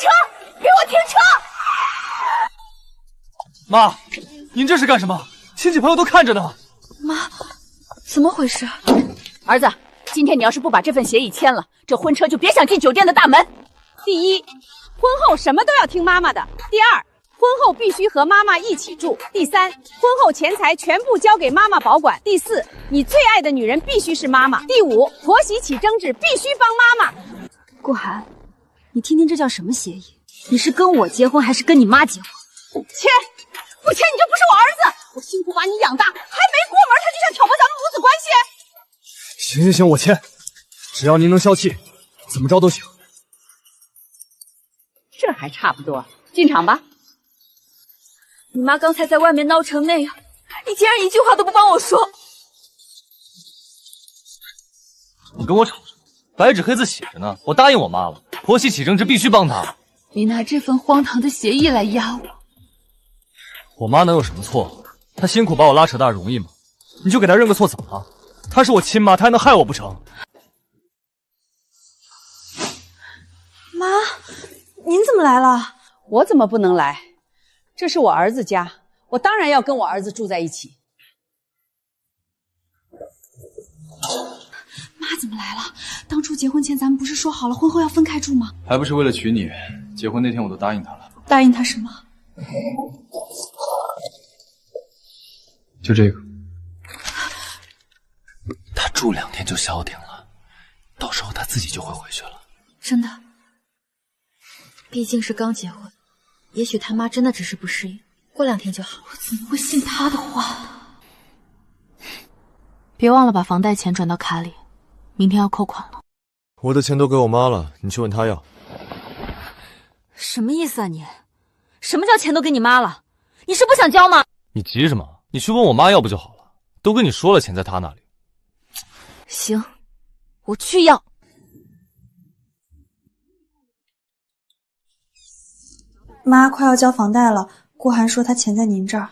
车！给我停车！妈，您这是干什么？亲戚朋友都看着呢。妈，怎么回事？儿子，今天你要是不把这份协议签了，这婚车就别想进酒店的大门。第一，婚后什么都要听妈妈的；第二，婚后必须和妈妈一起住；第三，婚后钱财全部交给妈妈保管；第四，你最爱的女人必须是妈妈；第五，婆媳起争执必须帮妈妈。顾涵，你听听这叫什么协议？你是跟我结婚还是跟你妈结婚？签，不签你就不是我儿子！我辛苦把你养大，还没过门他就想挑拨咱们母子关系。行行行，我签，只要您能消气，怎么着都行。这还差不多，进场吧。你妈刚才在外面闹成那样，你竟然一句话都不帮我说。你跟我吵什么？白纸黑字写着呢，我答应我妈了，婆媳起争执必须帮她。你拿这份荒唐的协议来压我，我妈能有什么错？她辛苦把我拉扯大容易吗？你就给她认个错怎么了？她是我亲妈，她还能害我不成？妈，您怎么来了？我怎么不能来？这是我儿子家，我当然要跟我儿子住在一起。妈怎么来了？当初结婚前咱们不是说好了婚后要分开住吗？还不是为了娶你，结婚那天我都答应他了。答应他什么？就这个。她住2天就消停了，到时候她自己就会回去了。真的？毕竟是刚结婚，也许他妈真的只是不适应，过2天就好。我怎么会信他的话？别忘了把房贷钱转到卡里，明天要扣款了。我的钱都给我妈了，你去问她要。什么意思啊你？什么叫钱都给你妈了？你是不想交吗？你急什么？你去问我妈要不就好了。都跟你说了，钱在她那里。行，我去要。妈，快要交房贷了，顾涵说他钱在您这儿。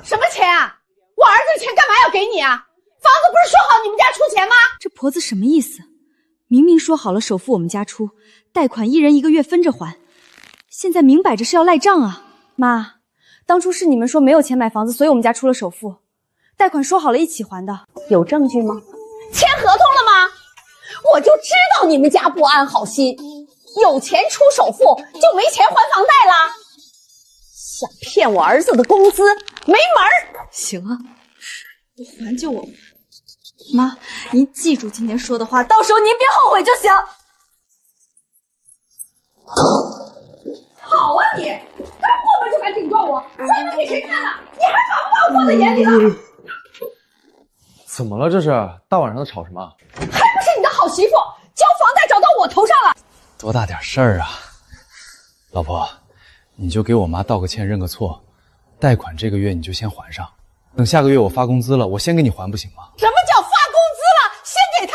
什么钱啊？我儿子的钱干嘛要给你啊？房子不是说好你们家出钱吗？这婆子什么意思？明明说好了首付我们家出，贷款1人1个月分着还，现在明摆着是要赖账啊！妈，当初是你们说没有钱买房子，所以我们家出了首付，贷款说好了一起还的。有证据吗？签合同了吗？我就知道你们家不安好心，有钱出首付就没钱还房贷啦！想骗我儿子的工资，没门儿！行啊，我还就我。妈，您记住今天说的话，到时候您别后悔就行。好啊你，刚过门就敢顶撞我，回头给谁看啊？你还把我放在眼里了？怎么了？这是大晚上的吵什么？还不是你的好媳妇，交房贷找到我头上了。多大点事儿啊！老婆，你就给我妈道个歉，认个错，贷款这个月你就先还上，等下个月我发工资了，我先给你还不行吗？什么叫发工资了先给他？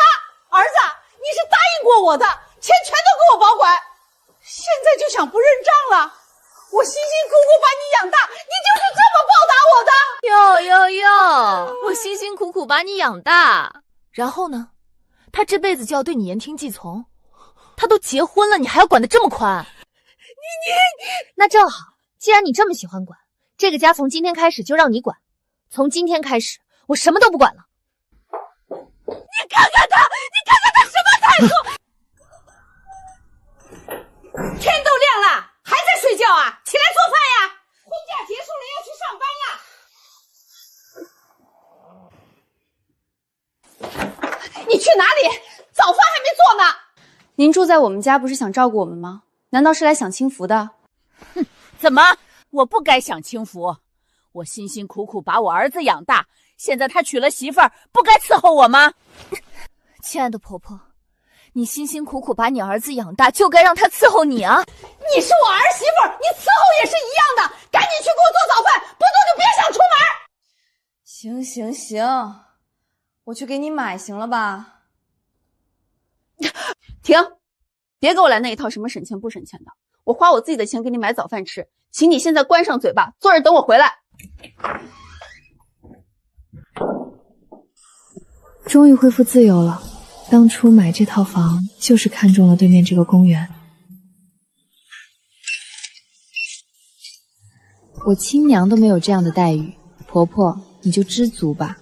儿子，你是答应过我的，钱全都给我保管，现在就想不认账了？我辛辛苦苦把你养大，你就是这么报答我的？我辛辛苦苦把你养大，然后呢？他这辈子就要对你言听计从？他都结婚了，你还要管得这么宽？那正好，既然你这么喜欢管，这个家从今天开始就让你管。从今天开始，我什么都不管了。你看看他什么态度！天都亮了，还在睡觉啊？起来做饭呀！婚假结束了，要去上班了。你去哪里？早饭还没做呢。您住在我们家不是想照顾我们吗？难道是来享清福的？哼，怎么？我不该享清福？我辛辛苦苦把我儿子养大，现在他娶了媳妇儿，不该伺候我吗？亲爱的婆婆，你辛辛苦苦把你儿子养大，就该让他伺候你啊！你是我儿媳妇，你伺候也是一样的。赶紧去给我做早饭，不做就别想出门。行，我去给你买，行了吧？停！别给我来那一套什么省钱不省钱的，我花我自己的钱给你买早饭吃，请你现在关上嘴巴，坐着等我回来。终于恢复自由了。当初买这套房就是看中了对面这个公园。我亲娘都没有这样的待遇，婆婆你就知足吧。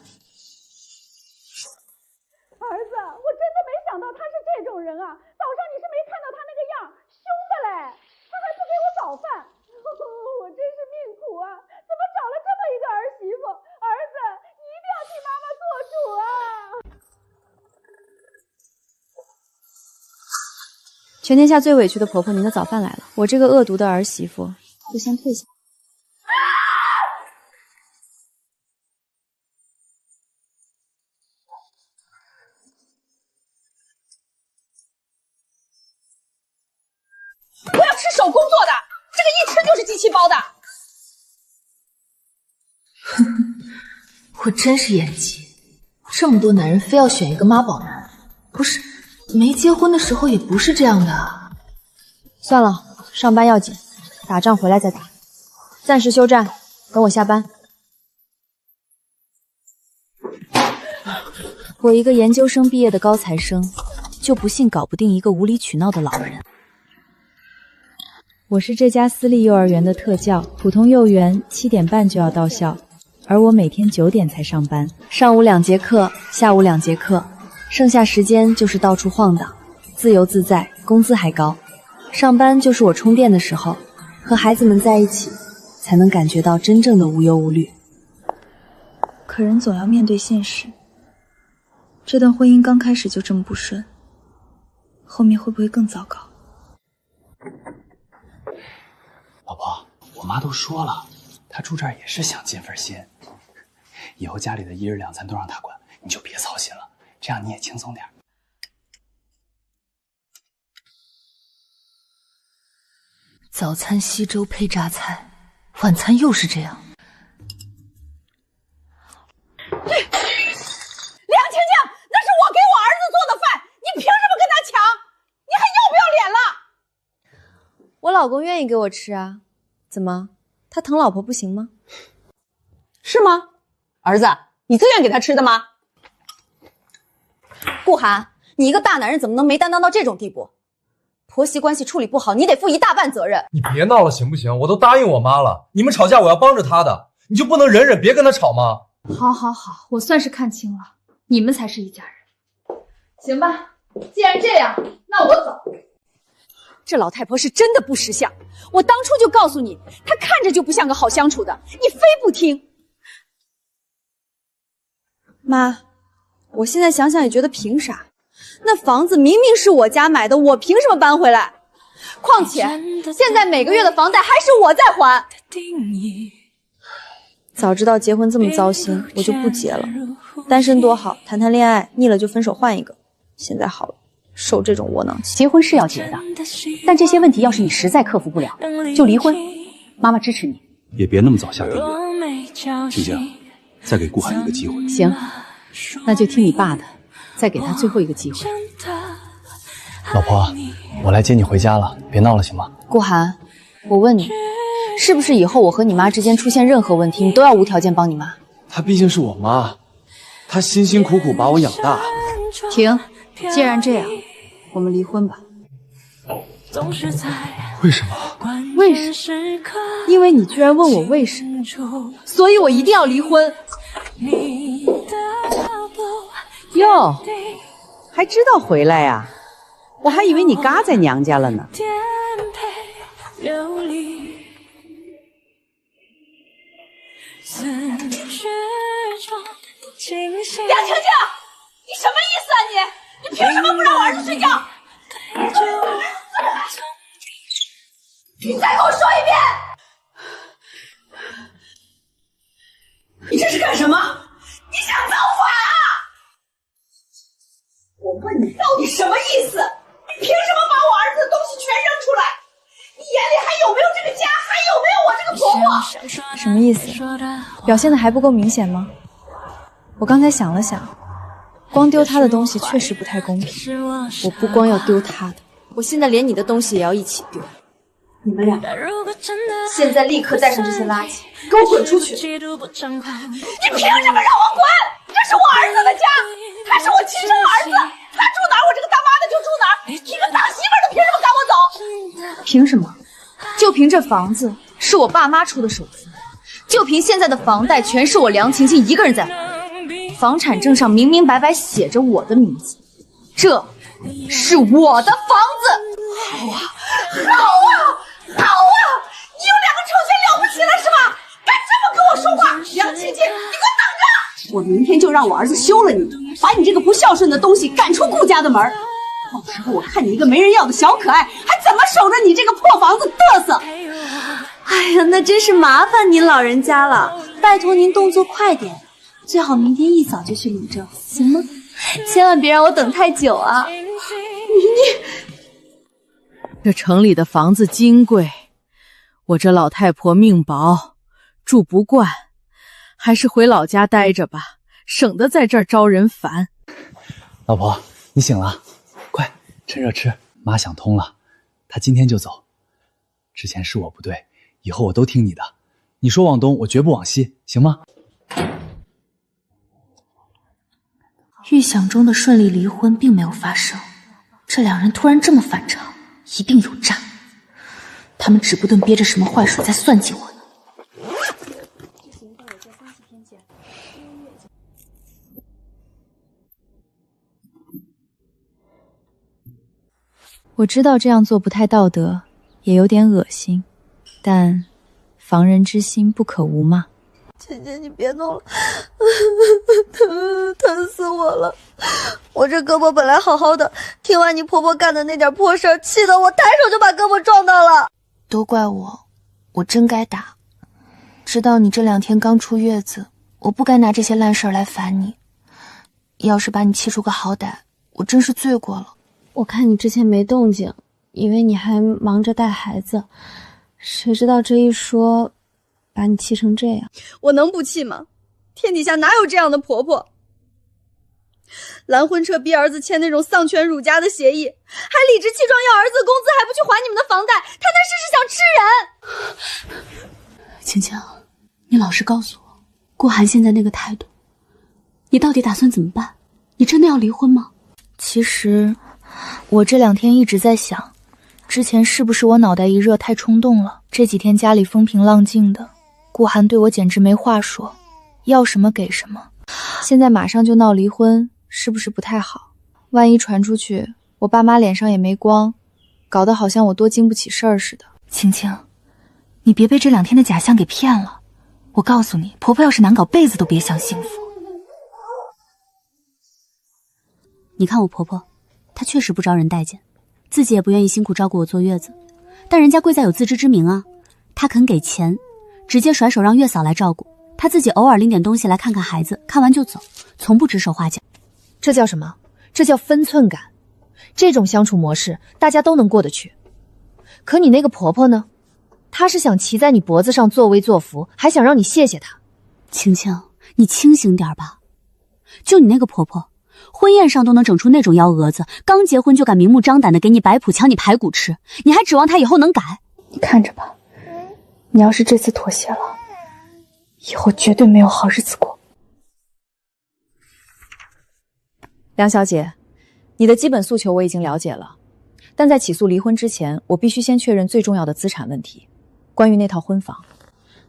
儿子，我真的没想到他是这种人啊！早上你是没看到他那个样，凶的嘞，他还不给我早饭，我真是命苦啊！怎么找了这么一个儿媳妇？儿子，你一定要替妈妈做主啊！全天下最委屈的婆婆，您的早饭来了。我这个恶毒的儿媳妇就先退下。我要吃手工做的，这个一吃就是机器包的。我真是眼急，这么多男人非要选一个妈宝男，不是没结婚的时候也不是这样的。算了，上班要紧，打仗回来再打，暂时休战，等我下班。我一个研究生毕业的高材生，就不信搞不定一个无理取闹的老人。我是这家私立幼儿园的特教，普通幼园7点半就要到校，而我每天9点才上班，上午2节课，下午2节课，剩下时间就是到处晃荡，自由自在，工资还高。上班就是我充电的时候，和孩子们在一起，才能感觉到真正的无忧无虑。可人总要面对现实，这段婚姻刚开始就这么不顺，后面会不会更糟糕？老婆，我妈都说了，她住这儿也是想尽份心。以后家里的1日2餐都让她管，你就别操心了，这样你也轻松点。早餐稀粥配榨菜，晚餐又是这样。梁青青，那是我给我儿子做的饭，你凭什么跟他抢？你还要不要脸了？我老公愿意给我吃啊，怎么，他疼老婆不行吗？是吗？儿子，你自愿给他吃的吗？顾寒，你一个大男人怎么能没担当到这种地步？婆媳关系处理不好，你得负一大半责任。你别闹了行不行？我都答应我妈了，你们吵架我要帮着她的，你就不能忍忍别跟她吵吗？好好好，我算是看清了，你们才是一家人。行吧，既然这样，那我走。这老太婆是真的不识相，我当初就告诉你，她看着就不像个好相处的，你非不听。妈，我现在想想也觉得凭啥？那房子明明是我家买的，我凭什么搬回来？况且现在每个月的房贷还是我在还。早知道结婚这么糟心，我就不结了。单身多好，谈谈恋爱，腻了就分手换一个。现在好了，受这种窝囊气。结婚是要结的，但这些问题要是你实在克服不了，就离婚。妈妈支持你。也别那么早下定论。青青，再给顾寒一个机会。行，那就听你爸的，再给他最后一个机会。老婆，我来接你回家了，别闹了行吗？顾寒，我问你，是不是以后我和你妈之间出现任何问题，你都要无条件帮你妈？她毕竟是我妈，她辛辛苦苦把我养大。停，既然这样，我们离婚吧。为什么？为什么？因为你居然问我为什么，所以我一定要离婚。哟，还知道回来呀？我还以为你嘎在娘家了呢。梁青青，你什么意思啊你？你凭什么不让我儿子睡觉？你再给我说一遍！你这是干什么？你想造反啊？我问你到底什么意思？你凭什么把我儿子的东西全扔出来？你眼里还有没有这个家？还有没有我这个婆婆？什么意思？表现的还不够明显吗？我刚才想了想，光丢他的东西确实不太公平。我不光要丢他的，我现在连你的东西也要一起丢。你们俩现在立刻带上这些垃圾，给我滚出去！你凭什么让我滚？这是我儿子的家，他是我亲生儿子，他住哪儿我这个当妈的就住哪儿。你个当媳妇的凭什么赶我走？凭什么？就凭这房子是我爸妈出的首付，就凭现在的房贷，全是我梁晴晴一个人在还。房产证上明明白白写着我的名字，这是我的房子。好啊，好啊，好啊！你有2个臭钱了不起了是吧？敢这么跟我说话，梁晴晴，你给我等着！我明天就让我儿子休了你，把你这个不孝顺的东西赶出顾家的门。到时候我看你一个没人要的小可爱，还怎么守着你这个破房子嘚瑟？哎呀，那真是麻烦您老人家了，拜托您动作快点，最好明天一早就去领证，行吗？千万别让我等太久啊！这城里的房子金贵，我这老太婆命薄，住不惯，还是回老家待着吧，省得在这儿招人烦。老婆，你醒了，快趁热吃。妈想通了，她今天就走。之前是我不对，以后我都听你的。你说往东，我绝不往西，行吗？预想中的顺利离婚并没有发生，这2人突然这么反常，一定有诈。他们指不定憋着什么坏水在算计我呢。我知道这样做不太道德，也有点恶心，但防人之心不可无嘛。姐姐，你别弄了，疼死我了！我这胳膊本来好好的，听完你婆婆干的那点破事儿，气得我抬手就把胳膊撞到了。都怪我，我真该打。知道你这2天刚出月子，我不该拿这些烂事儿来烦你。要是把你气出个好歹，我真是罪过了。我看你之前没动静，以为你还忙着带孩子，谁知道这一说，把你气成这样。我能不气吗？天底下哪有这样的婆婆？拦婚车逼儿子签那种丧权辱家的协议，还理直气壮要儿子工资，还不去还你们的房贷，踏踏实实想吃人。晴晴，你老实告诉我，顾寒现在那个态度，你到底打算怎么办？你真的要离婚吗？其实我这2天一直在想，之前是不是我脑袋一热太冲动了？这几天家里风平浪静的，顾寒对我简直没话说，要什么给什么。现在马上就闹离婚，是不是不太好？万一传出去，我爸妈脸上也没光，搞得好像我多经不起事儿似的。晴晴，你别被这2天的假象给骗了。我告诉你，婆婆要是难搞，辈子都别想幸福。你看我婆婆，她确实不招人待见，自己也不愿意辛苦照顾我坐月子，但人家贵在有自知之明啊。她肯给钱，直接甩手让月嫂来照顾，她自己偶尔拎点东西来看看孩子，看完就走，从不指手画脚。这叫什么？这叫分寸感。这种相处模式大家都能过得去。可你那个婆婆呢？她是想骑在你脖子上作威作福，还想让你谢谢她。晴晴，你清醒点吧。就你那个婆婆，婚宴上都能整出那种幺蛾子，刚结婚就敢明目张胆的给你摆谱抢你排骨吃，你还指望她以后能改？你看着吧，你要是这次妥协了，以后绝对没有好日子过。梁小姐，你的基本诉求我已经了解了，但在起诉离婚之前，我必须先确认最重要的资产问题。关于那套婚房，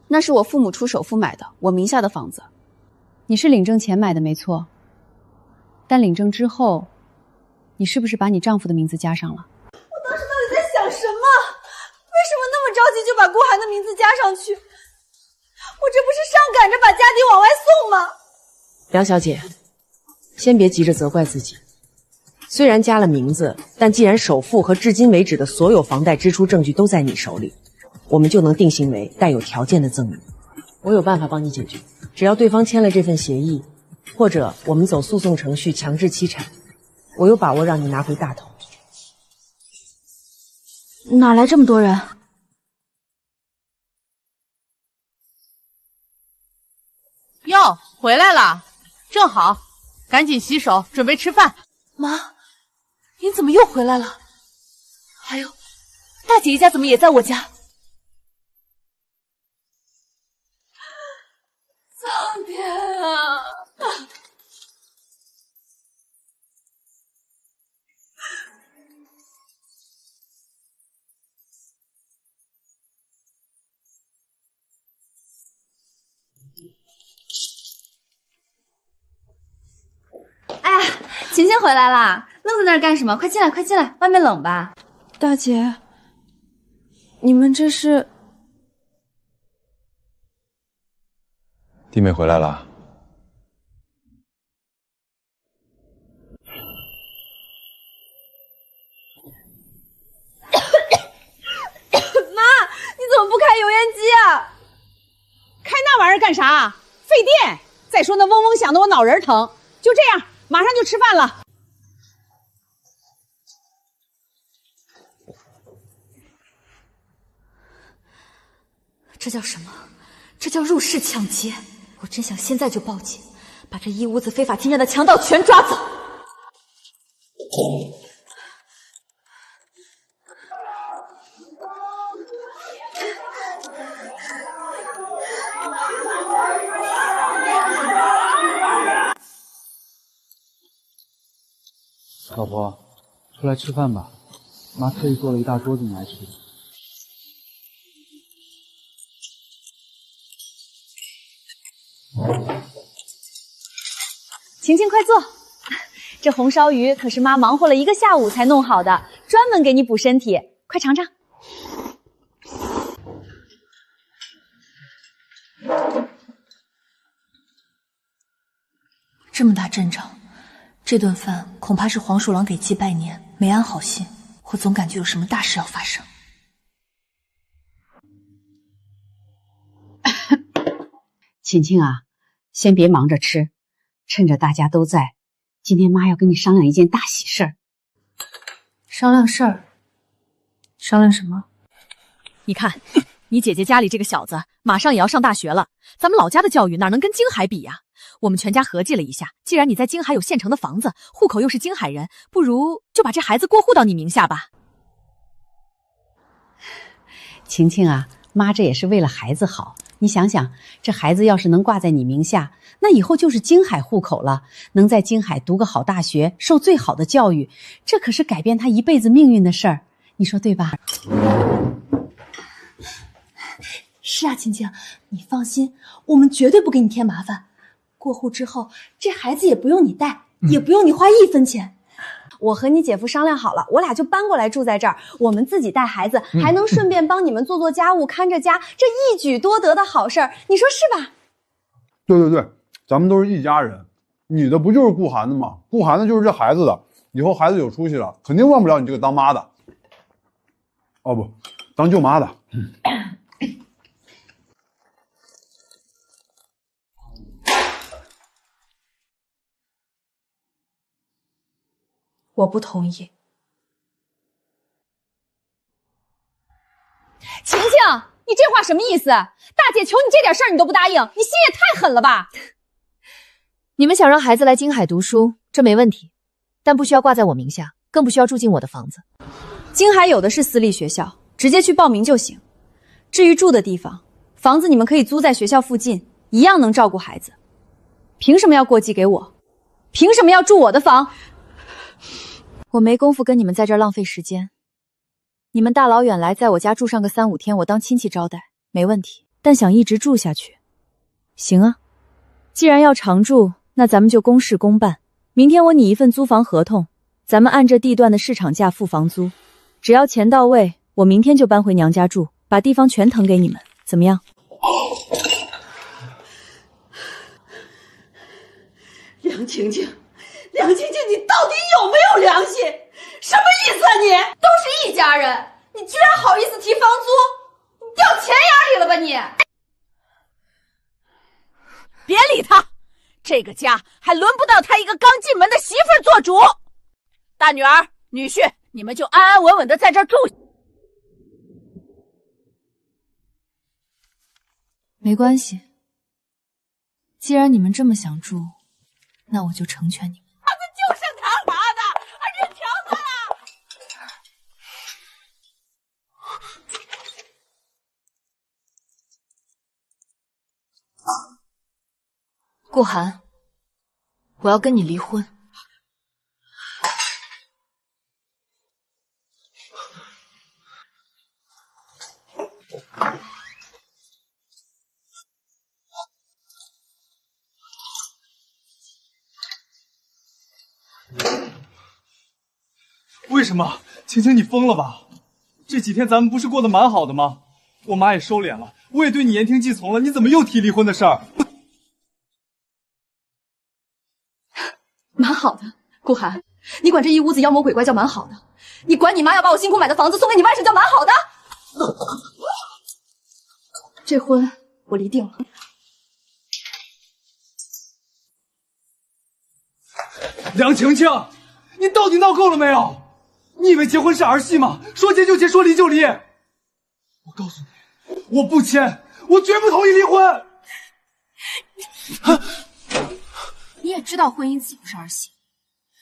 那是我父母出首付买的，我名下的房子。你是领证前买的没错，但领证之后，你是不是把你丈夫的名字加上了？我当时到底在想什么？为什么那么着急就把顾寒的名字加上去？我这不是上赶着把家底往外送吗？梁小姐，先别急着责怪自己。虽然加了名字，但既然首付和至今为止的所有房贷支出证据都在你手里，我们就能定性为带有条件的赠与。我有办法帮你解决，只要对方签了这份协议，或者我们走诉讼程序强制期产，我有把握让你拿回大头。哪来这么多人？哟，回来了，正好，赶紧洗手，准备吃饭。妈，您怎么又回来了？还有，大姐一家怎么也在我家？苍天啊！哎呀，晴晴回来啦！愣在那儿干什么？快进来，快进来，外面冷吧？大姐，你们这是？弟妹回来了。妈，你怎么不开油烟机啊？开那玩意儿干啥？费电。再说那嗡嗡响的，我脑仁疼。就这样，马上就吃饭了。这叫什么？这叫入室抢劫！我真想现在就报警，把这一屋子非法侵占的强盗全抓走。老婆，出来吃饭吧，妈特意做了一大桌子你爱吃的。晴晴，快坐。这红烧鱼可是妈忙活了1个下午才弄好的，专门给你补身体，快尝尝。这么大阵仗，这顿饭恐怕是黄鼠狼给鸡拜年，没安好心。我总感觉有什么大事要发生。晴晴啊，先别忙着吃，趁着大家都在，今天妈要跟你商量一件大喜事儿。商量事儿？商量什么？你看，你姐姐家里这个小子马上也要上大学了，咱们老家的教育哪能跟京海比呀？我们全家合计了一下，既然你在京海有现成的房子，户口又是京海人，不如就把这孩子过户到你名下吧。晴晴啊，妈这也是为了孩子好。你想想，这孩子要是能挂在你名下，那以后就是京海户口了，能在京海读个好大学，受最好的教育，这可是改变他一辈子命运的事儿，你说对吧？是啊，晴晴，你放心，我们绝对不给你添麻烦。过户之后，这孩子也不用你带，也不用你花1分钱。我和你姐夫商量好了，我俩就搬过来住在这儿，我们自己带孩子，还能顺便帮你们做家务、看着家，这一举多得的好事儿，你说是吧？对对对，咱们都是一家人。你的不就是顾涵的吗？顾涵的就是这孩子的，以后孩子有出息了，肯定忘不了你这个当妈的。哦不，当舅妈的。我不同意。晴晴，你这话什么意思？大姐求你这点事儿你都不答应，你心也太狠了吧！你们想让孩子来京海读书，这没问题，但不需要挂在我名下，更不需要住进我的房子。京海有的是私立学校，直接去报名就行。至于住的地方，房子你们可以租在学校附近，一样能照顾孩子。凭什么要过继给我？凭什么要住我的房？我没工夫跟你们在这儿浪费时间。你们大老远来，在我家住上个3、5天，我当亲戚招待，没问题。但想一直住下去，行啊。既然要常住，那咱们就公事公办。明天我拟一份租房合同，咱们按这地段的市场价付房租，只要钱到位，我明天就搬回娘家住，把地方全腾给你们，怎么样？梁晴晴，梁晴晴，你到底有没有良心？什么意思啊你？都是一家人，你居然好意思提房租？你掉钱眼里了吧你？别理他，这个家还轮不到他一个刚进门的媳妇儿做主。大女儿、女婿，你们就安安稳稳的在这儿住。没关系，既然你们这么想住，那我就成全你们。他们就是他妈的，还是瞧他了。顾涵，我要跟你离婚。什么？晴晴，你疯了吧？这几天咱们不是过得蛮好的吗？我妈也收敛了，我也对你言听计从了，你怎么又提离婚的事儿？蛮好的，顾寒，你管这一屋子妖魔鬼怪叫蛮好的？你管你妈要把我辛苦买的房子送给你外甥叫蛮好的？这婚我离定了。梁晴晴，你到底闹够了没有？你以为结婚是儿戏吗？说结就结，说离就离。我告诉你，我不签，我绝不同意离婚。你也知道婚姻自不是儿戏，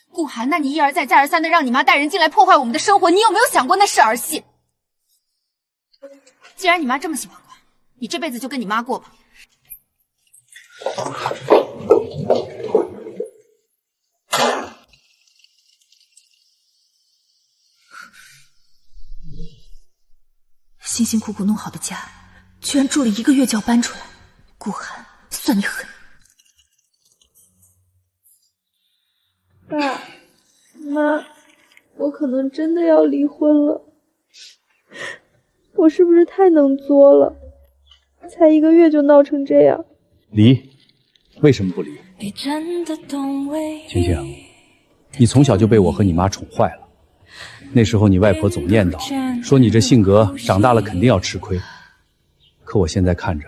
顾寒，那你一而再再而三的让你妈带人进来破坏我们的生活，你有没有想过那是儿戏？既然你妈这么喜欢管，你这辈子就跟你妈过吧。辛辛苦苦弄好的家，居然住了1个月就要搬出来，顾寒，算你狠！爸妈，我可能真的要离婚了。我是不是太能作了？才1个月就闹成这样。离？为什么不离？晴晴，你从小就被我和你妈宠坏了。那时候你外婆总念叨，说你这性格长大了肯定要吃亏。可我现在看着，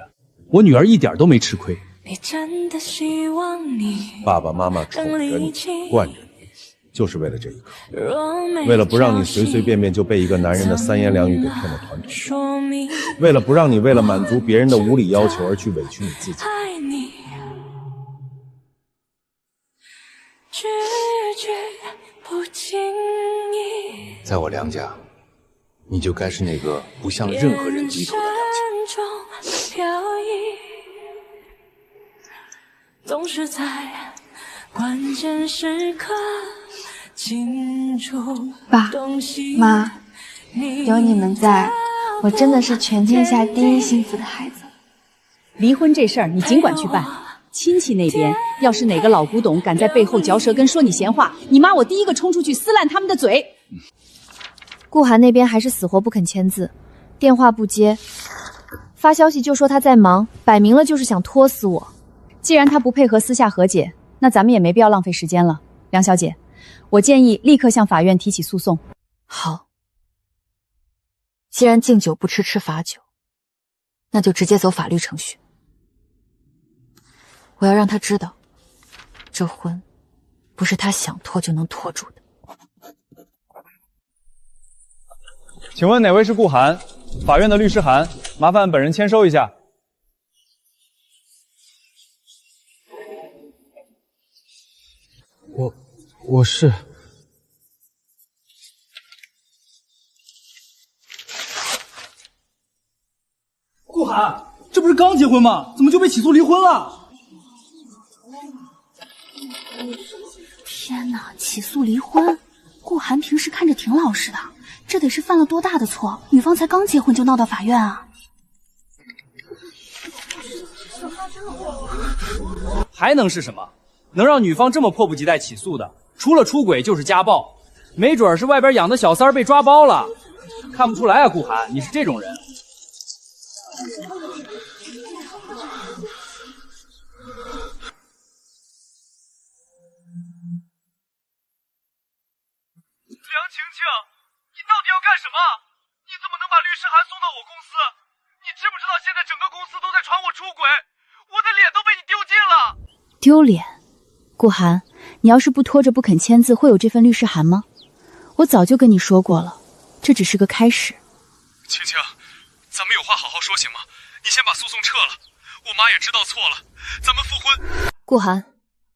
我女儿一点都没吃亏。爸爸妈妈宠着你，惯着你，就是为了这一刻，为了不让你随随便便就被一个男人的三言两语给骗得团团转，为了不让你为了满足别人的无理要求而去委屈你自己。在我梁家，你就该是那个不向任何人低头的娘亲。总是在关键时刻清楚。爸妈，有你们在，我真的是全天下第一幸福的孩子。离婚这事儿你尽管去办，亲戚那边要是哪个老古董敢在背后嚼舌根说你闲话，你妈我第一个冲出去撕烂他们的嘴。顾寒那边还是死活不肯签字，电话不接，发消息就说他在忙，摆明了就是想拖死我。既然他不配合私下和解，那咱们也没必要浪费时间了。梁小姐，我建议立刻向法院提起诉讼。好，既然敬酒不吃吃罚酒，那就直接走法律程序。我要让他知道，这婚不是他想拖就能拖住的。请问哪位是顾寒？法院的律师函，麻烦本人签收一下。我是。顾寒，这不是刚结婚吗？怎么就被起诉离婚了？天哪，起诉离婚？顾寒平时看着挺老实的，这得是犯了多大的错？女方才刚结婚就闹到法院啊！还能是什么？能让女方这么迫不及待起诉的，除了出轨就是家暴，没准是外边养的小三儿被抓包了。看不出来啊，顾寒，你是这种人。梁晴晴，你到底要干什么？你怎么能把律师函送到我公司？你知不知道现在整个公司都在传我出轨，我的脸都被你丢尽了。丢脸？顾寒，你要是不拖着不肯签字，会有这份律师函吗？我早就跟你说过了，这只是个开始。晴晴，咱们有话好好说行吗？你先把诉讼撤了，我妈也知道错了，咱们复婚。顾寒，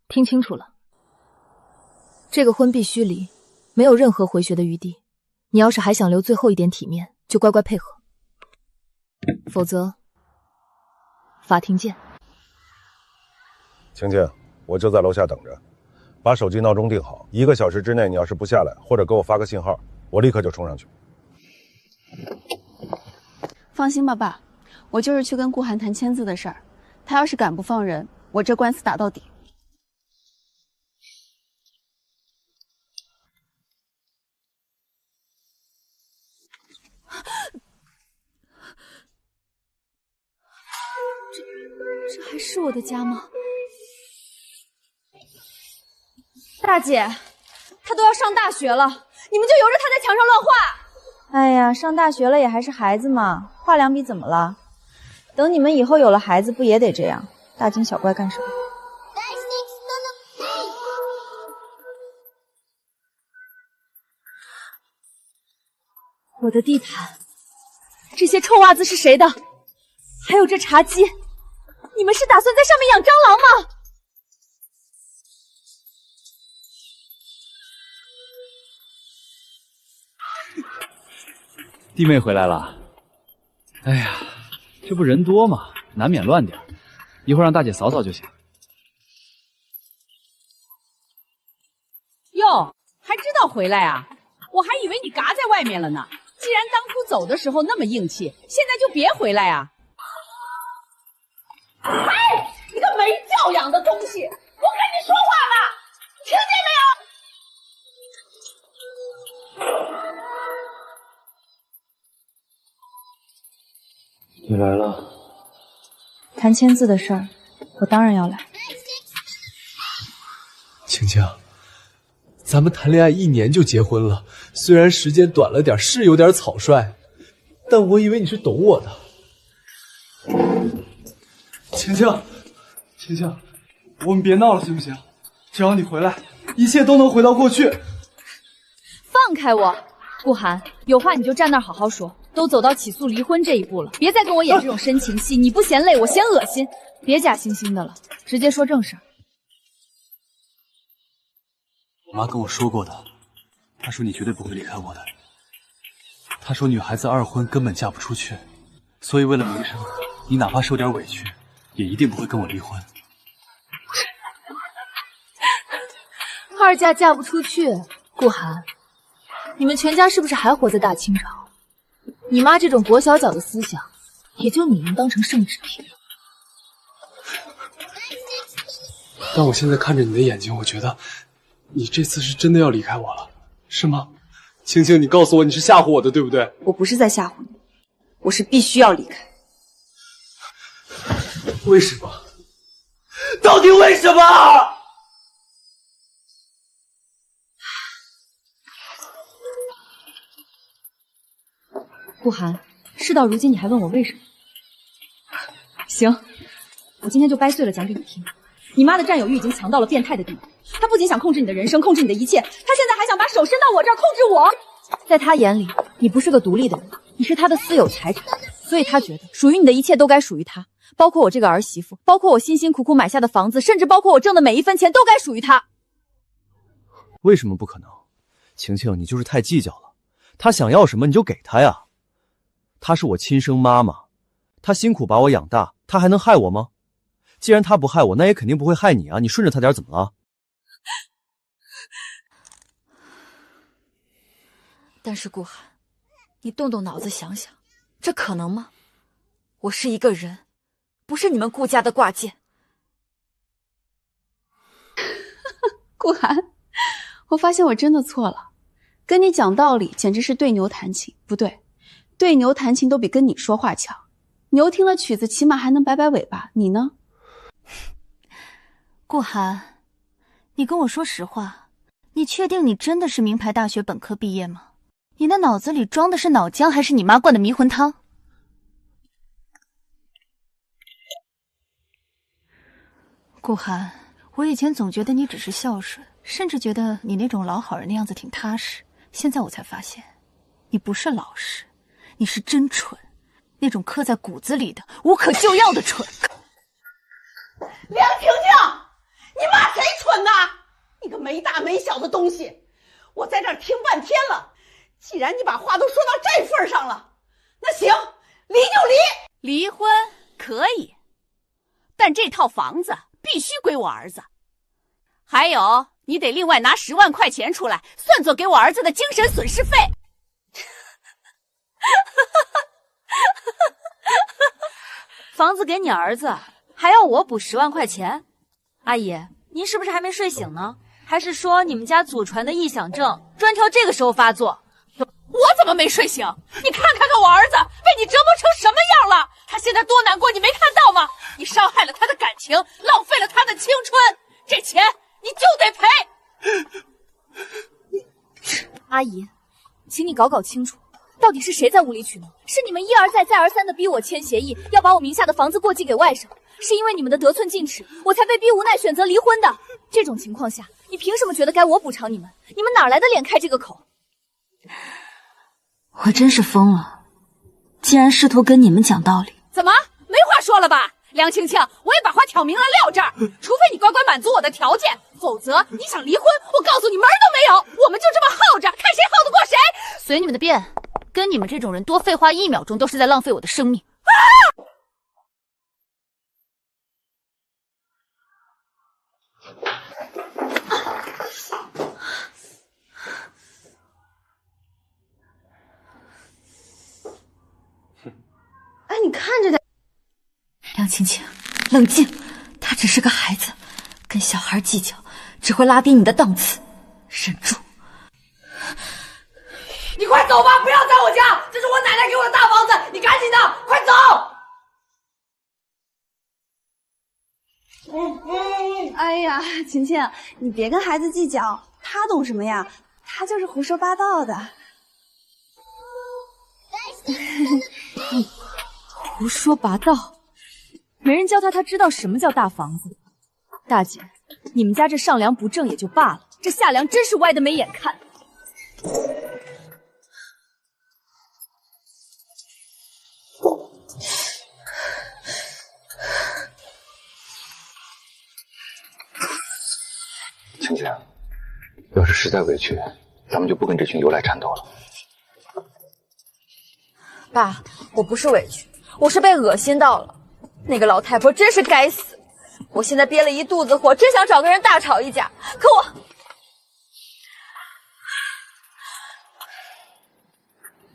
听清楚了，这个婚必须离，没有任何回旋的余地。你要是还想留最后一点体面，就乖乖配合，否则法庭见。晴晴，我就在楼下等着，把手机闹钟定好，1个小时之内你要是不下来，或者给我发个信号，我立刻就冲上去。放心吧，爸，我就是去跟顾寒谈签字的事儿，他要是敢不放人，我这官司打到底。是我的家吗？大姐，他都要上大学了，你们就由着他在墙上乱画。哎呀，上大学了也还是孩子嘛，画两笔怎么了？等你们以后有了孩子，不也得这样？大惊小怪干什么？我的地毯，这些臭袜子是谁的？还有这茶几，你们是打算在上面养蟑螂吗？弟妹回来了。哎呀，这不人多嘛，难免乱点，一会儿让大姐扫扫就行。哟，还知道回来啊？我还以为你嘎在外面了呢。既然当初走的时候那么硬气，现在就别回来啊！哎，你个没教养的东西！我跟你说话了，听见没有？你来了。谈签字的事儿，我当然要来。晴晴，咱们谈恋爱1年就结婚了，虽然时间短了点，是有点草率，但我以为你是懂我的。晴晴，晴晴，我们别闹了，行不行？只要你回来，一切都能回到过去。放开我，顾寒，有话你就站那儿好好说。都走到起诉离婚这一步了，别再跟我演这种深情戏，你不嫌累，我嫌恶心。别假惺惺的了，直接说正事儿。我妈跟我说过的，她说你绝对不会离开我的。她说女孩子2婚根本嫁不出去，所以为了名声，你哪怕受点委屈，也一定不会跟我离婚。2嫁嫁不出去，顾寒，你们全家是不是还活在大清朝？你妈这种裹小脚的思想，也就你能当成圣旨品。但我现在看着你的眼睛，我觉得你这次是真的要离开我了，是吗？晴晴，你告诉我你是吓唬我的，对不对？我不是在吓唬你，我是必须要离开。为什么？到底为什么？顾寒，事到如今你还问我为什么？行，我今天就掰碎了讲给你听。你妈的占有欲已经强到了变态的地步，她不仅想控制你的人生，控制你的一切，她现在还想把手伸到我这儿控制我。在她眼里，你不是个独立的人，你是她的私有财产，所以她觉得属于你的一切都该属于她，包括我这个儿媳妇，包括我辛辛苦苦买下的房子，甚至包括我挣的每一分钱都该属于她。为什么不可能？晴晴，你就是太计较了。她想要什么你就给她呀。她是我亲生妈妈，她辛苦把我养大，她还能害我吗？既然她不害我，那也肯定不会害你啊！你顺着她点怎么了？但是顾寒，你动动脑子想想，这可能吗？我是一个人，不是你们顾家的挂件。顾寒，我发现我真的错了，跟你讲道理简直是对牛弹琴，不对，对牛弹琴都比跟你说话强。牛听了曲子起码还能摆摆尾巴，你呢？顾寒，你跟我说实话，你确定你真的是名牌大学本科毕业吗？你的脑子里装的是脑浆还是你妈灌的迷魂汤？顾寒，我以前总觉得你只是孝顺，甚至觉得你那种老好人的样子挺踏实，现在我才发现，你不是老实，你是真蠢，那种刻在骨子里的无可救药的蠢。梁晴晴，你骂谁蠢呐？你个没大没小的东西！我在这儿听半天了，既然你把话都说到这份上了，那行，离就离。离婚可以，但这套房子必须归我儿子。还有，你得另外拿10万块钱出来，算作给我儿子的精神损失费。房子给你儿子，还要我补10万块钱？阿姨，您是不是还没睡醒呢？还是说你们家祖传的臆想症专挑这个时候发作？我怎么没睡醒？你看看我儿子被你折磨成什么样了？他现在多难过，你没看到吗？你伤害了他的感情，阿姨，请你搞搞清楚，到底是谁在无理取闹？是你们一而再再而三的逼我签协议，要把我名下的房子过继给外甥，是因为你们的得寸进尺，我才被逼无奈选择离婚的。这种情况下，你凭什么觉得该我补偿你们？你们哪来的脸开这个口？我真是疯了，竟然试图跟你们讲道理。怎么没话说了吧？梁青青，我也把话挑明了撂这儿，除非你乖乖满足我的条件，否则你想离婚，我告诉你门儿都没有。我们就这么耗着，看谁耗得过谁。随你们的便，跟你们这种人多废话1秒钟都是在浪费我的生命。哎，你看着点。梁青青，冷静，他只是个孩子，跟小孩计较只会拉低你的档次，忍住。你快走吧，不要在我家，这是我奶奶给我的大房子，你赶紧的，快走！哎呀，晴晴，你别跟孩子计较，他懂什么呀？他就是胡说八道的。胡说八道，没人教他，他知道什么叫大房子。大姐，你们家这上梁不正也就罢了，这下梁真是歪的没眼看。青青，要是实在委屈，咱们就不跟这群牛来战斗了。爸，我不是委屈，我是被恶心到了。那个老太婆真是该死，我现在憋了一肚子火，真想找个人大吵一架，可我……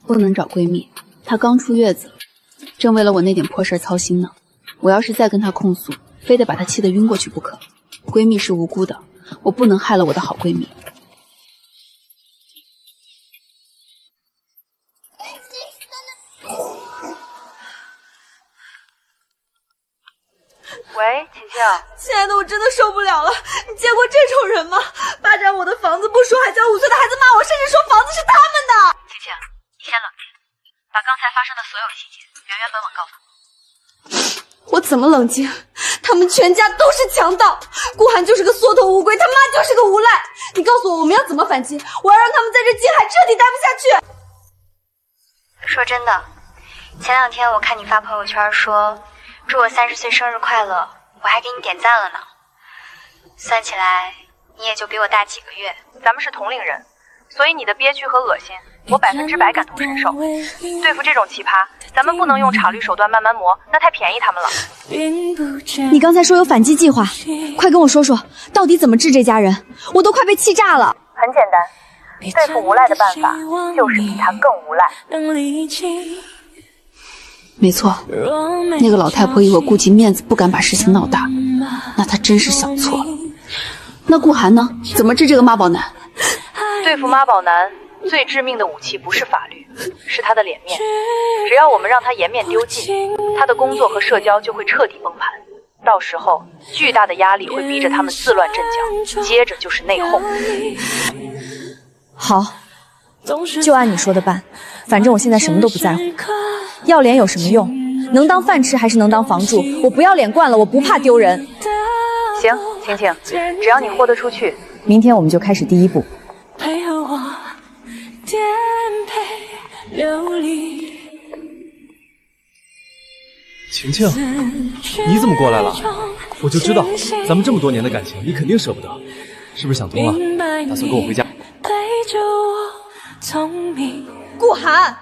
不能找闺蜜，她刚出月子，正为了我那点破事操心呢。我要是再跟她控诉，非得把她气得晕过去不可。闺蜜是无辜的，我不能害了我的好闺蜜。喂，晴晴，亲爱的，我真的受不了了！你见过这种人吗？霸占我的房子不说，还叫5岁的孩子骂我，甚至说房子是他们的。晴晴，你先冷静，把刚才发生的所有细节原原本本告诉我。我怎么冷静？他们全家都是强盗，顾寒就是个缩头乌龟，他妈就是个无赖。你告诉我，我们要怎么反击？我要让他们在这金海彻底待不下去。说真的，前2天我看你发朋友圈说祝我30岁生日快乐，我还给你点赞了呢。算起来，你也就比我大几个月。咱们是同龄人，所以你的憋屈和恶心，我100%感同身受。对付这种奇葩，咱们不能用法律手段慢慢磨，那太便宜他们了。你刚才说有反击计划，快跟我说说，到底怎么治这家人？我都快被气炸了。很简单，对付无赖的办法就是比他更无赖。没错，那个老太婆以我顾及面子，不敢把事情闹大，那她真是想错了。那顾寒呢？怎么治这个妈宝男？对付妈宝男，最致命的武器不是法律，是他的脸面。只要我们让他颜面丢尽，他的工作和社交就会彻底崩盘。到时候，巨大的压力会逼着他们自乱阵脚，接着就是内讧。好，就按你说的办。反正我现在什么都不在乎。要脸有什么用？能当饭吃还是能当房住？我不要脸惯了，我不怕丢人。行，晴晴，只要你豁得出去，明天我们就开始第1步。配合我颠沛流离。晴晴，你怎么过来了？我就知道，咱们这么多年的感情，你肯定舍不得，是不是想通了，打算跟我回家？顾寒，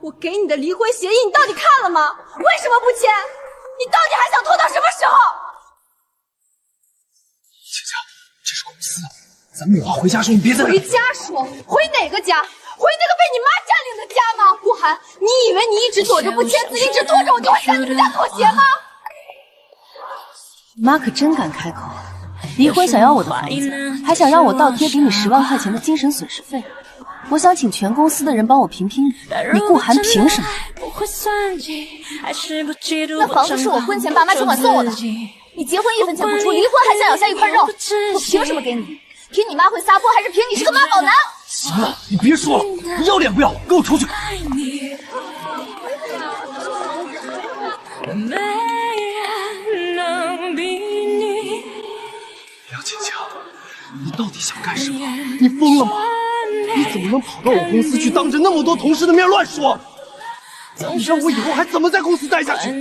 我给你的离婚协议你到底看了吗？为什么不签？你到底还想拖到什么时候？晴晴，这是公司，咱们有话回家说，你别在回家说？回哪个家？回那个被你妈占领的家吗？顾寒，你以为你一直躲着不签字，一直拖着我就会向你们家妥协吗？妈可真敢开口，离婚想要我的房子，还想让我倒贴给你10万块钱的精神损失费。我想请全公司的人帮我评评理，你顾寒凭什么？那房子是我婚前爸妈尽管送我的，你结婚1分钱不出，离婚还想咬下一块肉，我凭什么给你？凭你妈会撒泼，还是凭你是个妈宝男？行了，你别说了，你要脸不要？给我出去！梁青青，你到底想干什么？你疯了吗？你怎么能跑到我公司去，当着那么多同事的面乱说？你让我以后还怎么在公司待下去？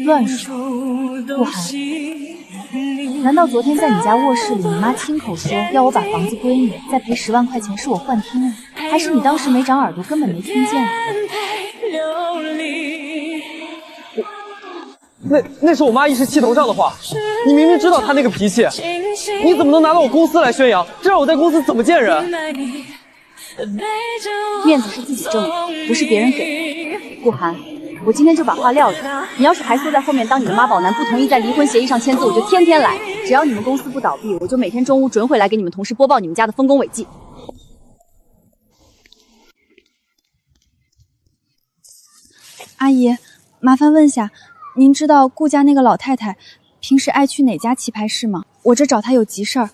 乱说，顾寒，难道昨天在你家卧室里，你妈亲口说要我把房子归你，再赔10万块钱是我幻听了？还是你当时没长耳朵，根本没听见？那是我妈一时气头上的话。你明明知道她那个脾气，你怎么能拿到我公司来宣扬？这让我在公司怎么见人？面子是自己挣的，不是别人给的。顾寒，我今天就把话撂着，你要是还缩在后面当你的妈宝男，不同意在离婚协议上签字，我就天天来。只要你们公司不倒闭，我就每天中午准会来给你们同事播报你们家的丰功伟绩。阿姨，麻烦问下，您知道顾家那个老太太平时爱去哪家棋牌室吗？我这找她有急事儿。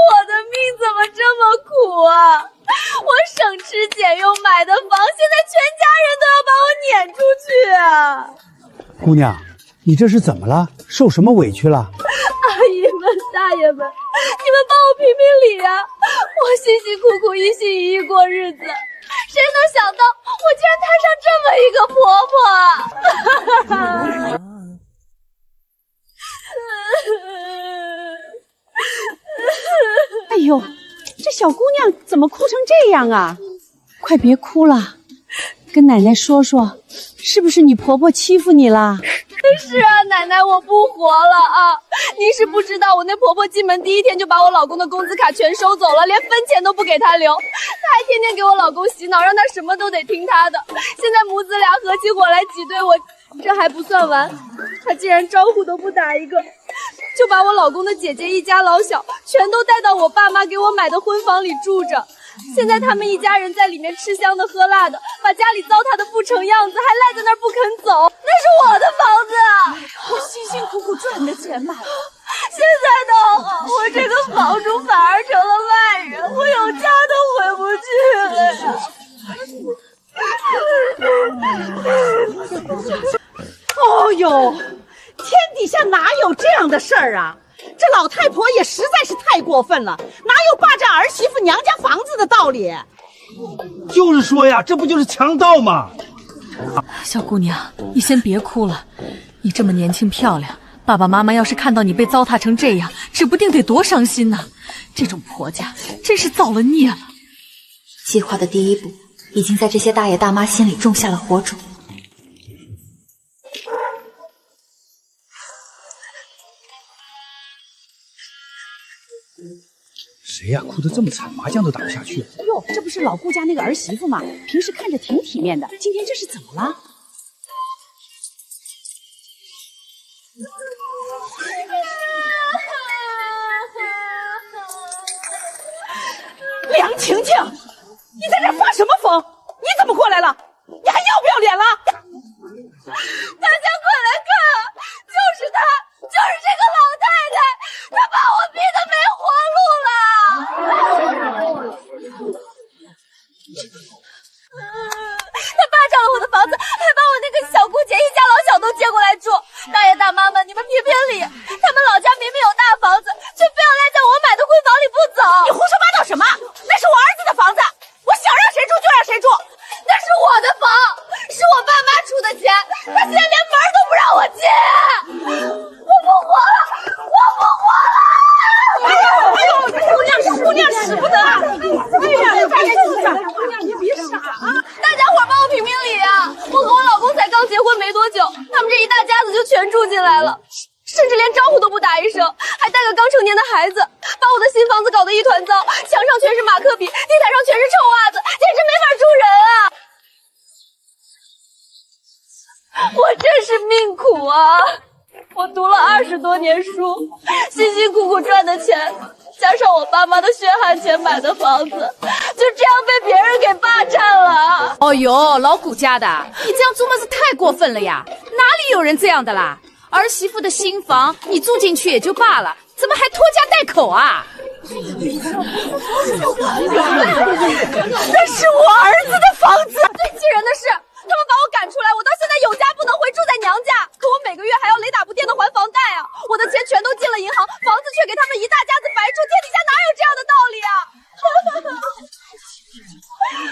我的命怎么这么苦啊！我省吃俭用买的房，现在全家人都要把我撵出去啊！姑娘，你这是怎么了？受什么委屈了？阿姨们、大爷们，你们帮我评评理啊！我辛辛苦苦、一心一意过日子，谁能想到我竟然摊上这么一个婆婆！哎呦，这小姑娘怎么哭成这样啊？快别哭了，跟奶奶说说，是不是你婆婆欺负你了？是啊，奶奶，我不活了啊！您是不知道，我那婆婆进门第一天就把我老公的工资卡全收走了，连分钱都不给他留。她还天天给我老公洗脑，让他什么都得听她的。现在母子俩合起伙来挤兑我，这还不算完，她竟然招呼都不打一个，就把我老公的姐姐一家老小全都带到我爸妈给我买的婚房里住着。现在他们一家人在里面吃香的喝辣的，把家里糟蹋的不成样子，还赖在那儿不肯走。那是我的房子，我辛辛苦苦赚的钱买的。现在倒好，我这个房主反而成了外人，我有家都回不去了呀！哦呦，天底下哪有这样的事儿啊！这老太婆也实在是太过分了，哪有霸占儿媳妇娘家房子的道理？就是说呀，这不就是强盗吗？小姑娘，你先别哭了，你这么年轻漂亮，爸爸妈妈要是看到你被糟蹋成这样，指不定得多伤心呢。这种婆家真是造了孽了。计划的第一步已经在这些大爷大妈心里种下了火种。谁呀，哭得这么惨，麻将都打不下去。哟，这不是老顾家那个儿媳妇吗？平时看着挺体面的，今天这是怎么了？梁晴晴，你在这发什么疯？你怎么过来了？你还要不要脸了？大家快来看，就是他，就是这个老太太，她把我逼得没活路了。他霸占了我的房子，还把我那个小姑姐一家老小都接过来住。大爷大妈们，你们评评理，他们老家明明有大房子，却非要赖在我买的婚房里不走。你胡说八道什么？那是我儿子的房子，我想让谁住就让谁住。那是我的房，是我爸妈出的钱，他现在连门都不让我进。我不活了，我不活了！哎呦，姑娘使不得！哎呀，姑娘你别傻啊！大家伙帮我评评理啊！我和我老公才刚结婚没多久，他们这一大家子就全住进来了，甚至连招呼都不打一声，还带个刚成年的孩子，把我的新房子搞得一团糟，墙上全是马克笔，地毯上全是臭袜子，简直没法住人啊！我真是命苦啊！我读了20多年书，辛辛苦苦赚的钱，加上我爸妈的血汗钱买的房子，就这样被别人给霸占了。哦呦，老顾家的，你这样做嘛是太过分了呀！哪里有人这样的啦？儿媳妇的新房，你住进去也就罢了，怎么还拖家带口啊？那是我儿子的房子。最气人的是，他们把我赶出来，我到现在有家不能回，住在娘家。可我每个月还要雷打不电的还房贷啊！我的钱全都进了银行，房子却给他们一大家子白住，天底下哪有这样的道理啊！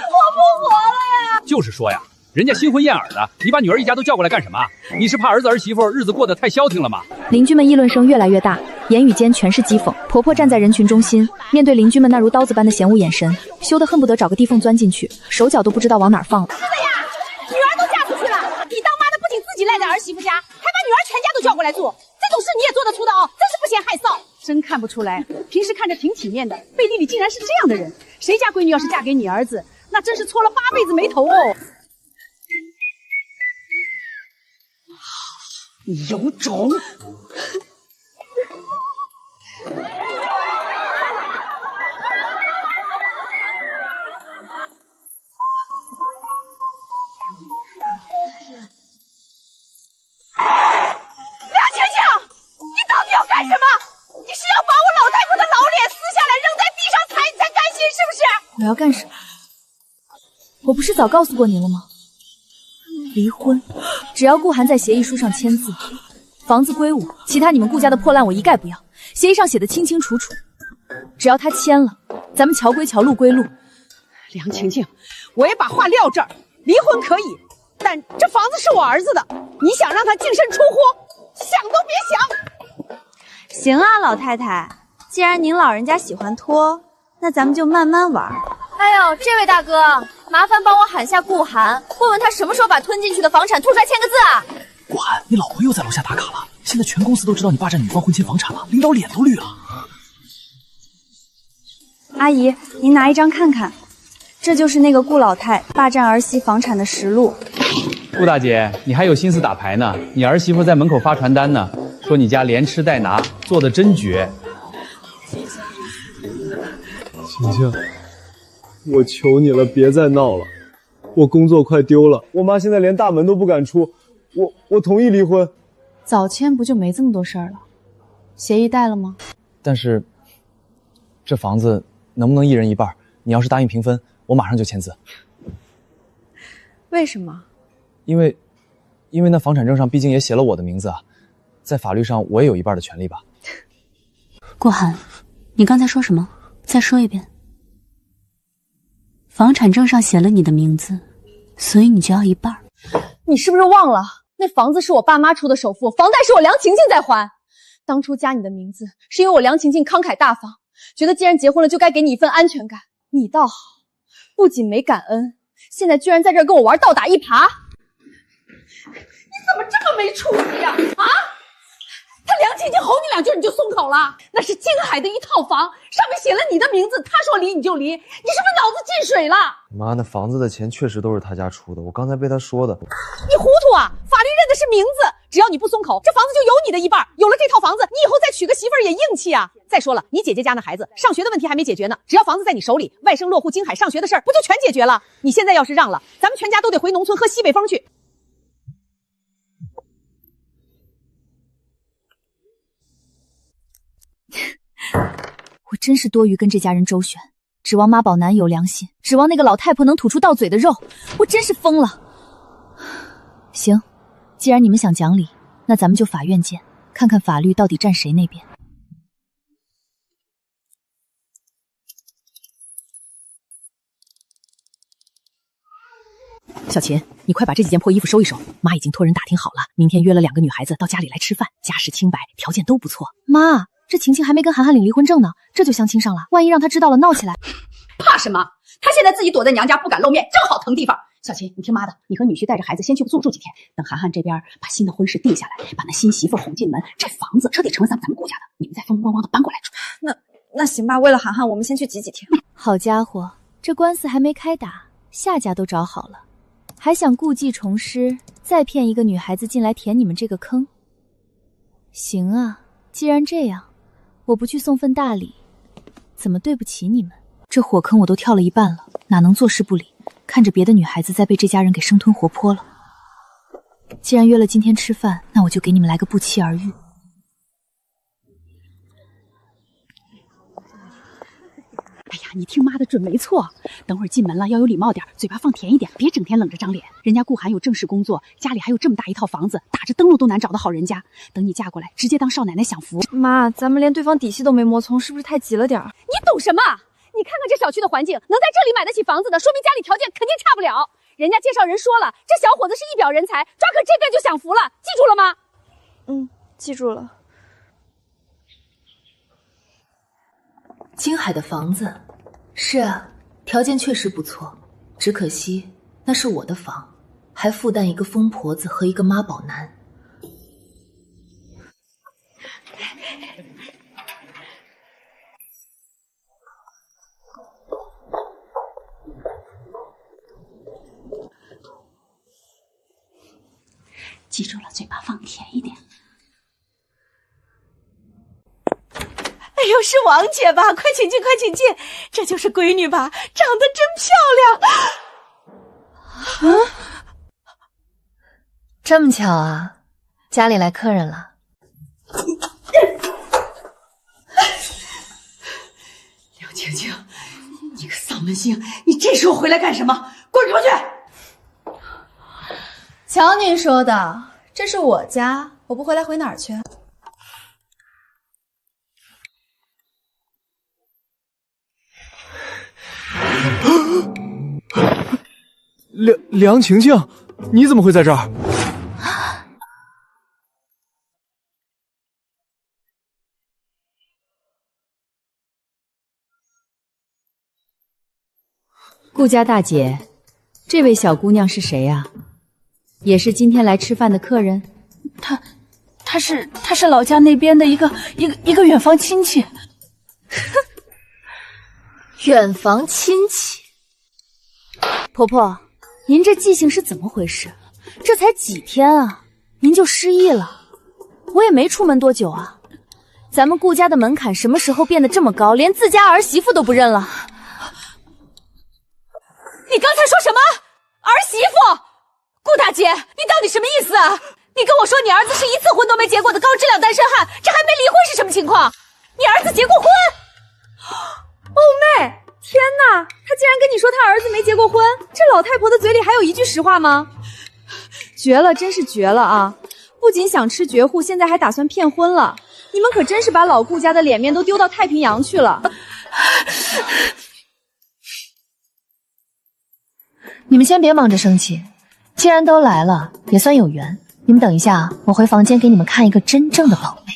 我不活了呀！就是说呀，人家新婚燕尔的，你把女儿一家都叫过来干什么？你是怕儿子儿媳妇日子过得太消停了吗？邻居们议论声越来越大，言语间全是讥讽。婆婆站在人群中心，面对邻居们那如刀子般的嫌恶眼神，羞得恨不得找个地缝钻进去，手脚都不知道往哪儿放了。是的呀，女儿都嫁出去了，你当妈的不仅自己赖在儿媳妇家，还把女儿全家都叫过来住，这种事你也做得出的哦，真是不嫌害臊。真看不出来，平时看着挺体面的，背地里竟然是这样的人。谁家闺女要是嫁给你儿子，那真是搓了8辈子煤头哦。你有种！梁晴晴，你到底要干什么？你是要把我老太婆的老脸撕下来扔在地上踩，你才甘心是不是？我要干什么？我不是早告诉过你了吗？离婚，只要顾寒在协议书上签字，房子归我，其他你们顾家的破烂我一概不要。协议上写的清清楚楚，只要他签了，咱们桥归桥，路归路。梁晴晴，我也把话撂这儿，离婚可以，但这房子是我儿子的，你想让他净身出户，想都别想。行啊，老太太，既然您老人家喜欢拖，那咱们就慢慢玩。哎呦，这位大哥，麻烦帮我喊下顾寒，问问他什么时候把吞进去的房产吐出来签个字啊！顾寒，你老婆又在楼下打卡了，现在全公司都知道你霸占女方婚前房产了，领导脸都绿了。阿姨，您拿一张看看，这就是那个顾老太霸占儿媳房产的实录。顾大姐，你还有心思打牌呢？你儿媳妇在门口发传单呢，说你家连吃带拿，做的真绝。晴晴，我求你了，别再闹了，我工作快丢了，我妈现在连大门都不敢出，我同意离婚。早签不就没这么多事儿了？协议带了吗？但是这房子能不能一人一半？你要是答应平分，我马上就签字。为什么？因为那房产证上毕竟也写了我的名字啊，在法律上我也有一半的权利吧。顾寒，你刚才说什么？再说一遍。房产证上写了你的名字，所以你就要一半。你是不是忘了，那房子是我爸妈出的首付，房贷是我梁晴晴在还。当初加你的名字，是因为我梁晴晴慷慨大方，觉得既然结婚了，就该给你一份安全感。你倒好，不仅没感恩，现在居然在这儿跟我玩倒打一耙。你怎么这么没出息呀？啊！他梁晴晴吼你2句你就松口了？那是京海的一套房，上面写了你的名字，他说离你就离，你是不是脑子进水了？妈，那房子的钱确实都是他家出的，我刚才被他说的。你糊涂啊！法律认的是名字，只要你不松口，这房子就有你的一半。有了这套房子，你以后再娶个媳妇儿也硬气啊！再说了，你姐姐家那孩子上学的问题还没解决呢，只要房子在你手里，外甥落户京海上学的事儿不就全解决了？你现在要是让了，咱们全家都得回农村喝西北风去。我真是多余跟这家人周旋，指望妈宝男有良心，指望那个老太婆能吐出到嘴的肉，我真是疯了。行，既然你们想讲理，那咱们就法院见，看看法律到底站谁那边。小琴，你快把这几件破衣服收一收，妈已经托人打听好了，明天约了2个女孩子到家里来吃饭，家世清白，条件都不错。妈，这晴晴还没跟涵涵领离婚证呢，这就相亲上了，万一让她知道了闹起来。怕什么？她现在自己躲在娘家不敢露面，正好腾地方。小琴，你听妈的，你和女婿带着孩子先去住几天，等涵涵这边把新的婚事定下来，把那新媳妇哄进门，这房子彻底成了咱们顾家的，你们再风风光光的搬过来住。那行吧，为了涵涵，我们先去挤几天。好家伙，这官司还没开打，下家都找好了，还想故技重施，再骗一个女孩子进来填你们这个坑。行啊，既然这样，我不去送份大礼，怎么对不起你们？这火坑我都跳了一半了，哪能坐视不理，看着别的女孩子再被这家人给生吞活剥了。既然约了今天吃饭，那我就给你们来个不期而遇。哎呀，你听妈的准没错。等会儿进门了要有礼貌点，嘴巴放甜一点，别整天冷着张脸。人家顾寒有正式工作，家里还有这么大一套房子，打着灯笼都难找的好人家。等你嫁过来，直接当少奶奶享福。妈，咱们连对方底细都没摸从，是不是太急了点儿？你懂什么？你看看这小区的环境，能在这里买得起房子的，说明家里条件肯定差不了。人家介绍人说了，这小伙子是一表人才，抓可这个就享福了，记住了吗？嗯，记住了。金海的房子，是啊，条件确实不错，只可惜那是我的房，还附带一个疯婆子和一个妈宝男。记住了，嘴巴放甜一点。哎呦，是王姐吧？快请进，快请进！这就是闺女吧？长得真漂亮。啊，这么巧啊，家里来客人了。梁晴晴，你个丧门星，你这时候回来干什么？滚出去！瞧您说的，这是我家，我不回来回哪儿去？梁晴晴，你怎么会在这儿？顾家大姐，这位小姑娘是谁呀？也是今天来吃饭的客人？她是老家那边的一个远房亲戚。远房亲戚？婆婆，您这记性是怎么回事？这才几天啊，您就失忆了？我也没出门多久啊，咱们顾家的门槛什么时候变得这么高，连自家儿媳妇都不认了？你刚才说什么？儿媳妇？顾大姐，你到底什么意思啊？你跟我说你儿子是一次婚都没结过的高质量单身汉，这还没离婚是什么情况？你儿子结过婚？欧妹，天哪，他竟然跟你说他儿子没结过婚，这老太婆的嘴里还有一句实话吗？绝了，真是绝了啊！不仅想吃绝户，现在还打算骗婚了。你们可真是把老顾家的脸面都丢到太平洋去了。你们先别忙着生气，既然都来了，也算有缘。你们等一下，我回房间给你们看一个真正的宝贝。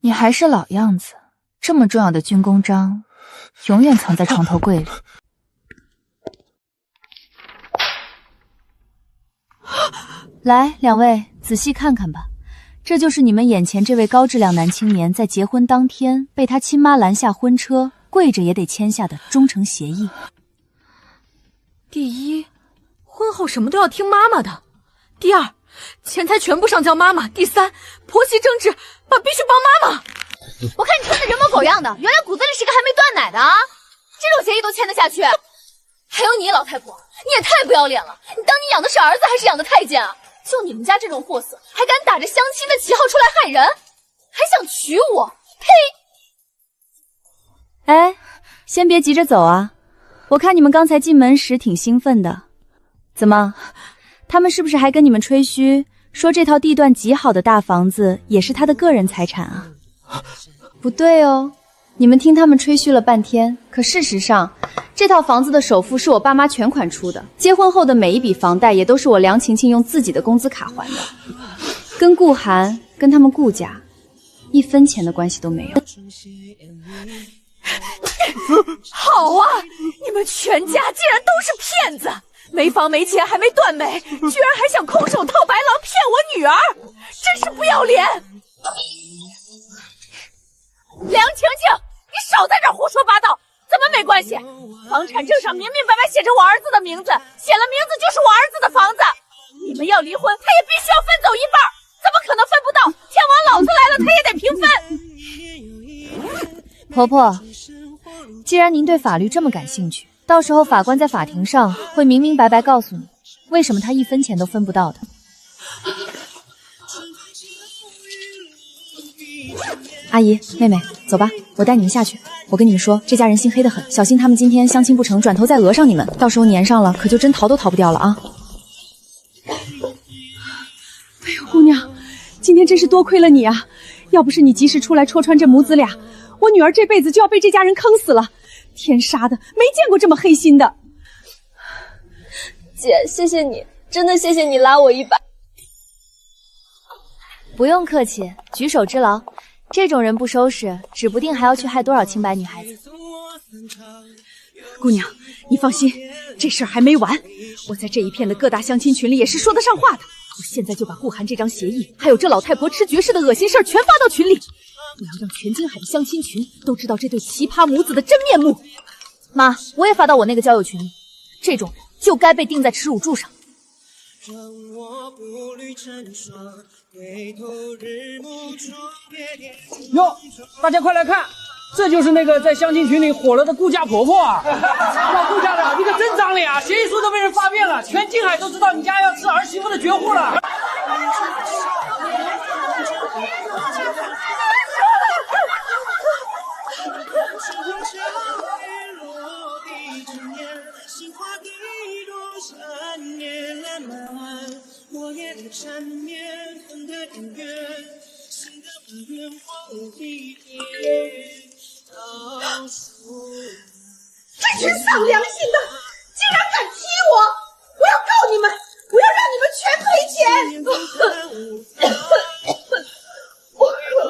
你还是老样子，这么重要的军功章，永远藏在床头柜里。来，两位仔细看看吧，这就是你们眼前这位高质量男青年在结婚当天被他亲妈拦下婚车，跪着也得签下的忠诚协议。第一，婚后什么都要听妈妈的；第二，钱财全部上交妈妈；第三，婆媳争执爸必须帮妈妈。我看你穿的人模狗样的，原来骨子里是个还没断奶的啊！这种协议都签得下去？还有你老太婆，你也太不要脸了！你当你养的是儿子还是养的太监啊？就你们家这种货色，还敢打着相亲的旗号出来害人，还想娶我？呸！哎，先别急着走啊，我看你们刚才进门时挺兴奋的，怎么？他们是不是还跟你们吹嘘，说这套地段极好的大房子也是他的个人财产啊？不对哦，你们听他们吹嘘了半天，可事实上，这套房子的首付是我爸妈全款出的，结婚后的每一笔房贷也都是我梁晴晴用自己的工资卡还的，跟顾寒、跟他们顾家一分钱的关系都没有。好啊，你们全家竟然都是骗子！没房没钱还没断美，居然还想空手套白狼骗我女儿，真是不要脸！梁晴晴，你少在这儿胡说八道，怎么没关系？房产证上明明白白写着我儿子的名字，写了名字就是我儿子的房子。你们要离婚，他也必须要分走一半，怎么可能分不到？条王老子来了，他也得平分。婆婆，既然您对法律这么感兴趣，到时候法官在法庭上会明明白白告诉你，为什么他1分钱都分不到的。阿姨，妹妹，走吧，我带你们下去。我跟你们说，这家人心黑得很，小心他们今天相亲不成，转头再讹上你们，到时候粘上了，可就真逃都逃不掉了啊！哎呦，姑娘，今天真是多亏了你啊！要不是你及时出来戳穿这母子俩，我女儿这辈子就要被这家人坑死了。天杀的，没见过这么黑心的。姐，谢谢你，真的谢谢你拉我一把。不用客气，举手之劳。这种人不收拾，指不定还要去害多少清白女孩子。姑娘，你放心，这事儿还没完。我在这一片的各大相亲群里也是说得上话的。我现在就把顾寒这张协议，还有这老太婆吃绝世的恶心事儿全发到群里，我要让全京海的相亲群都知道这对奇葩母子的真面目。妈，我也发到我那个交友群里，这种人就该被钉在耻辱柱上。哟，大家快来看，这就是那个在相亲群里火了的顾家婆婆啊！哇，顾家长，你可真长脸啊！协议书都被人发遍了，全京海都知道你家要吃儿媳妇的绝户了。这群丧良心的，竟然敢踢我！我要告你们，我要让你们全赔钱！我渴了，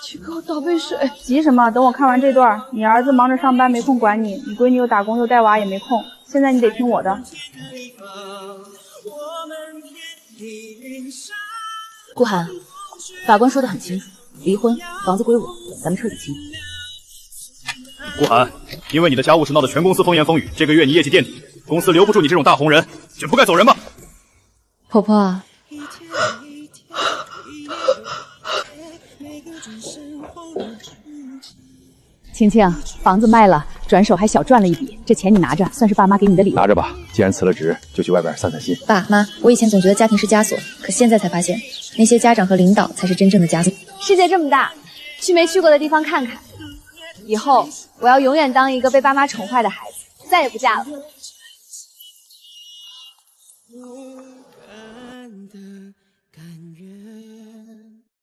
去给我倒杯水。急什么？等我看完这段，你儿子忙着上班没空管你，你闺女又打工又带娃也没空，现在你得听我的。顾寒，法官说得很清楚，离婚，房子归我，咱们彻底清。顾寒，因为你的家务事闹得全公司风言风语，这个月你业绩垫底，公司留不住你这种大红人，卷铺盖走人吧。婆婆，晴晴，房子卖了，转手还小赚了一笔，这钱你拿着，算是爸妈给你的礼物。拿着吧，既然辞了职，就去外边散散心。爸妈，我以前总觉得家庭是枷锁，可现在才发现，那些家长和领导才是真正的枷锁。世界这么大，去没去过的地方看看。以后我要永远当一个被爸妈宠坏的孩子，再也不嫁了。